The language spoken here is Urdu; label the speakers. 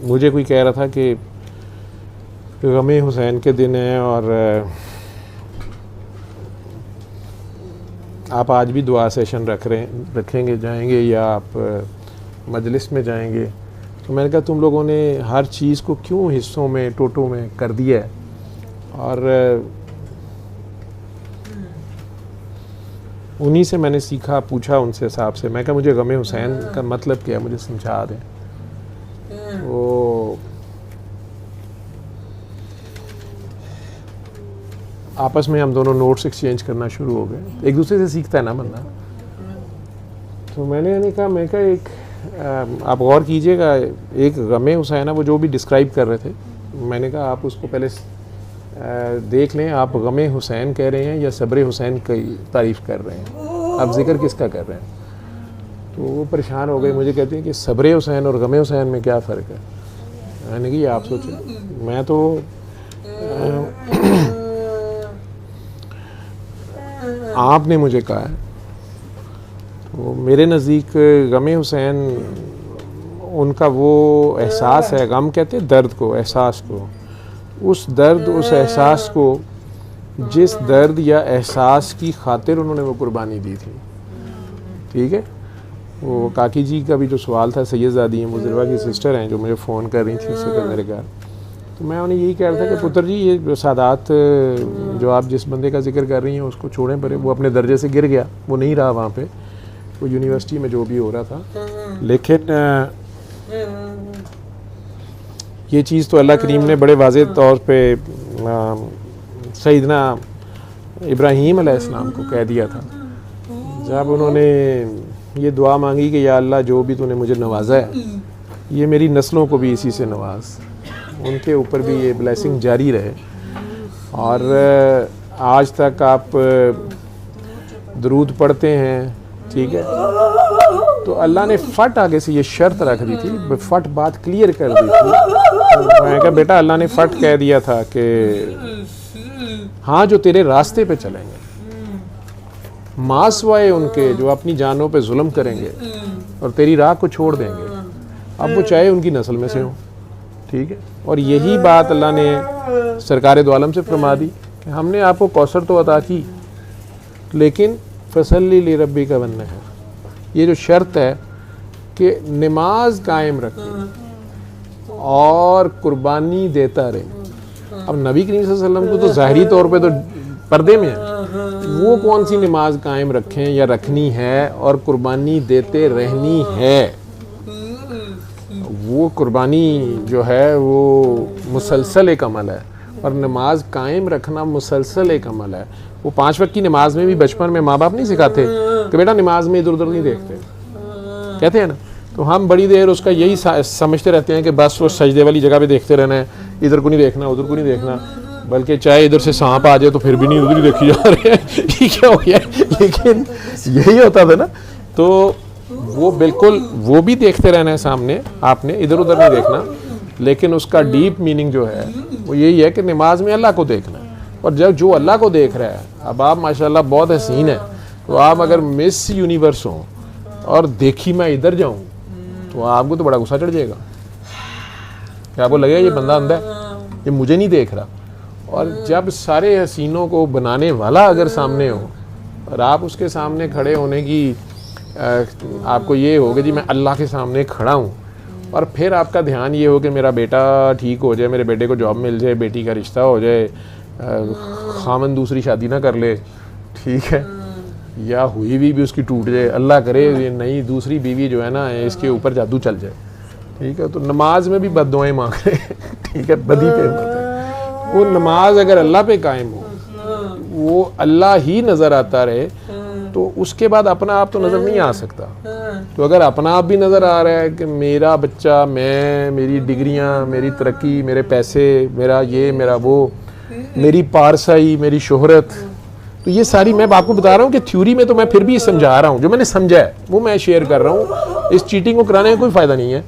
Speaker 1: مجھے کوئی کہہ رہا تھا کہ غم حسین کے دن ہیں اور آپ آج بھی دعا سیشن رکھیں گے جائیں گے یا آپ مجلس میں جائیں گے. تو میں نے کہا تم لوگوں نے ہر چیز کو کیوں حصوں میں ٹوٹوں میں کر دیا ہے. اور انہی سے میں نے سیکھا, پوچھا ان سے صاحب سے, میں کہا مجھے غم حسین کا مطلب کیا ہے, مجھے سمجھا دیں. وہ آپس میں ہم دونوں نوٹس ایکسچینج کرنا شروع ہو گئے. ایک دوسرے سے سیکھتا ہے نا بندہ. تو میں نے کہا ایک آپ غور کیجئے گا, ایک غم حسین ہے وہ جو بھی ڈسکرائب کر رہے تھے, میں نے کہا آپ اس کو پہلے دیکھ لیں, آپ غم حسین کہہ رہے ہیں یا صبر حسین کی تعریف کر رہے ہیں, آپ ذکر کس کا کر رہے ہیں. تو وہ پریشان ہو گئے, مجھے کہتے ہیں کہ صبر حسین اور غم حسین میں کیا فرق ہے. میں نے کہا یہ آپ سوچیں, میں تو آپ نے مجھے کہا ہے. تو میرے نزدیک غم حسین ان کا وہ احساس ہے, غم کہتے ہیں درد کو, احساس کو, اس درد اس احساس کو جس درد یا احساس کی خاطر انہوں نے وہ قربانی دی تھی. ٹھیک ہے. وہ کاکی جی کا بھی جو سوال تھا, سید زادی ہیں, مزروا کی سسٹر ہیں جو مجھے فون کر رہی تھیں اس سے میرے گھر. تو میں انہیں یہی کہہ رہا تھا کہ پتر جی یہ سادات جو آپ جس بندے کا ذکر کر رہی ہیں اس کو چھوڑیں پرے, وہ اپنے درجے سے گر گیا, وہ نہیں رہا وہاں پہ, وہ یونیورسٹی میں جو بھی ہو رہا تھا. لیکن یہ چیز تو اللہ کریم نے بڑے واضح طور پہ سیدنا ابراہیم علیہ السلام کو کہہ دیا تھا جب انہوں نے یہ دعا مانگی کہ یا اللہ جو بھی تو نے مجھے نوازا ہے یہ میری نسلوں کو بھی اسی سے نواز, ان کے اوپر بھی یہ بلیسنگ جاری رہے. اور آج تک آپ درود پڑھتے ہیں, ٹھیک ہے, تو اللہ نے فٹ آگے سے یہ شرط رکھ دی تھی, فٹ بات کلیئر کر دی تھی. میں کہا بیٹا اللہ نے فٹ کہہ دیا تھا کہ ہاں جو تیرے راستے پہ چلیں گے, ماں سوائے ان کے جو اپنی جانوں پہ ظلم کریں گے اور تیری راہ کو چھوڑ دیں گے, اب وہ چاہے ان کی نسل میں سے ہوں. ٹھیک ہے. اور یہی بات اللہ نے سرکار دو عالم سے فرما دی کہ ہم نے آپ کو کوثر تو عطا کی, لیکن فصلی لربک والنحر, یہ جو شرط ہے کہ نماز قائم رکھیں اور قربانی دیتا رہے. اب نبی کریم صلی اللہ علیہ وسلم کو تو ظاہری طور پہ تو پردے میں ہے, وہ کون سی نماز قائم رکھیں یا رکھنی ہے اور قربانی دیتے رہنی ہے. وہ قربانی جو ہے وہ مسلسل ایک عمل ہے, اور نماز قائم رکھنا مسلسل ایک عمل ہے. وہ 5 وقت کی نماز میں بھی بچپن میں ماں باپ نہیں سکھاتے کہ بیٹا نماز میں ادھر ادھر نہیں دیکھتے, کہتے ہیں نا. تو ہم بڑی دیر اس کا یہی سمجھتے رہتے ہیں کہ بس وہ سجدے والی جگہ پہ دیکھتے رہنا ہے, ادھر کو نہیں دیکھنا ادھر کو نہیں دیکھنا, بلکہ چاہے ادھر سے سانپ آ جائے تو پھر بھی نہیں ادھر ہی دیکھی جا رہے ہیں, ٹھیک ہے ہو گیا. لیکن یہی ہوتا تھا نا. تو وہ بالکل وہ بھی دیکھتے رہنا ہے سامنے, آپ نے ادھر ادھر نہیں دیکھنا, لیکن اس کا ڈیپ میننگ جو ہے وہ یہی ہے کہ نماز میں اللہ کو دیکھنا ہے. اور جب جو اللہ کو دیکھ رہا ہے, اب آپ ماشاءاللہ بہت حسین ہیں, تو آپ اگر مس یونیورس ہوں اور دیکھی میں ادھر جاؤں تو آپ کو تو بڑا غصہ چڑھ جائے گا, کہ آپ کو لگے گا یہ بندہ اندھا ہے, یہ مجھے نہیں دیکھ رہا. اور جب سارے حسینوں کو بنانے والا اگر سامنے ہو اور آپ اس کے سامنے کھڑے ہونے کی آپ کو یہ ہو کہ جی میں اللہ کے سامنے کھڑا ہوں, اور پھر آپ کا دھیان یہ ہو کہ میرا بیٹا ٹھیک ہو جائے, میرے بیٹے کو جاب مل جائے, بیٹی کا رشتہ ہو جائے, خامن دوسری شادی نہ کر لے, ٹھیک ہے, یا ہوئی بھی اس کی ٹوٹ جائے, اللہ کرے یہ نئی دوسری بیوی جو ہے نا اس کے اوپر جادو چل جائے, ٹھیک ہے. تو نماز میں بھی بد دعائیں مانگ رہے ہیں, ٹھیک ہے, بدی پہ مت ہے. وہ نماز اگر اللہ پہ قائم ہو, وہ اللہ ہی نظر آتا رہے, تو اس کے بعد اپنا آپ تو نظر نہیں آ سکتا. تو اگر اپنا آپ بھی نظر آ رہا ہے کہ میرا بچہ, میں, میری ڈگریاں, میری ترقی, میرے پیسے, میرا یہ میرا وہ, میری پارسائی, میری شہرت, تو یہ ساری میں آپ کو بتا رہا ہوں کہ تھیوری میں تو میں پھر بھی سمجھا رہا ہوں, جو میں نے سمجھا ہے وہ میں شیئر کر رہا ہوں. اس چیٹنگ کو کرانے کا کوئی فائدہ نہیں ہے.